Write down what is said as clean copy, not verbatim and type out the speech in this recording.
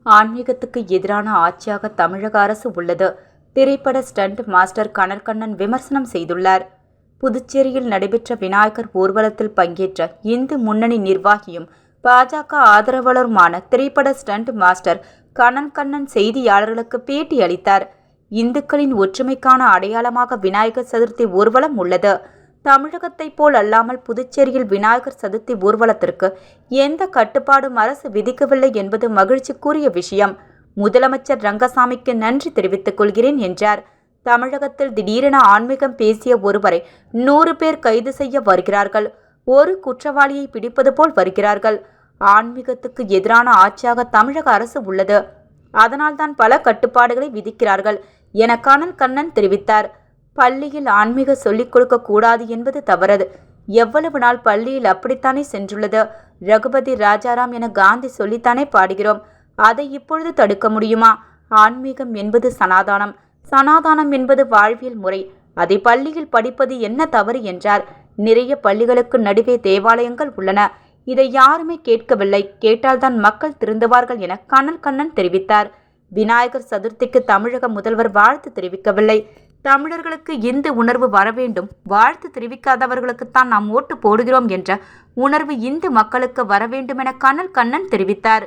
ஆன்மீகத்துக்கு எதிரான ஆட்சியாக தமிழக அரசு உள்ளது. திரைப்பட ஸ்டண்ட் மாஸ்டர் கனல் கண்ணன் விமர்சனம் செய்துள்ளார். புதுச்சேரியில் நடைபெற்ற விநாயகர் ஊர்வலத்தில் பங்கேற்ற இந்து முன்னணி நிர்வாகியும் பாஜக ஆதரவாளருமான திரைப்பட ஸ்டண்ட் மாஸ்டர் கனல் கண்ணன் செய்தியாளர்களுக்கு பேட்டி அளித்தார். இந்துக்களின் ஒற்றுமைக்கான அடையாளமாக விநாயகர் சதுர்த்தி ஊர்வலம் உள்ளது. தமிழகத்தைப் போல் அல்லாமல் புதுச்சேரியில் விநாயகர் சதுர்த்தி ஊர்வலத்திற்கு எந்த கட்டுப்பாடும் அரசு விதிக்கவில்லை என்பது மகிழ்ச்சிக்குரிய விஷயம். முதலமைச்சர் ரங்கசாமிக்கு நன்றி தெரிவித்துக் கொள்கிறேன் என்றார். தமிழகத்தில் திடீரென ஆன்மீகம் பேசிய ஒருவரை 100 பேர் கைது செய்ய வருகிறார்கள். ஒரு குற்றவாளியை பிடிப்பது போல் வருகிறார்கள். ஆன்மீகத்துக்கு எதிரான ஆட்சியாக தமிழக அரசு உள்ளது. அதனால்தான் பல கட்டுப்பாடுகளை விதிக்கிறார்கள் என கனல் கண்ணன் தெரிவித்தார். பள்ளியில் ஆன்மீக சொல்லிக் கொடுக்க கூடாது என்பது தவறது. எவ்வளவு நாள் பள்ளியில் அப்படித்தானே சென்றுள்ளது. ரகுபதி ராஜாராம் என காந்தி சொல்லித்தானே பாடுகிறோம். அதை இப்பொழுது தடுக்க முடியுமா? ஆன்மீகம் என்பது சனாதானம். சனாதானம் என்பது வாழ்வியல் முறை. அதை பள்ளியில் படிப்பது என்ன தவறு என்றார். நிறைய பள்ளிகளுக்கு நடுவே தேவாலயங்கள் உள்ளன. இதை யாருமே கேட்கவில்லை. கேட்டால்தான் மக்கள் திருந்துவார்கள் என கனல் கண்ணன் தெரிவித்தார். விநாயகர் சதுர்த்திக்கு தமிழக முதல்வர் வாழ்த்து தெரிவிக்கவில்லை. தமிழர்களுக்கு இந்து உணர்வு வர வேண்டும். வாழ்த்து தெரிவிக்காதவர்களுக்குத்தான் நாம் ஓட்டு போடுகிறோம் என்ற உணர்வு இந்து மக்களுக்கு வர வேண்டும் என கனல் கண்ணன் தெரிவித்தார்.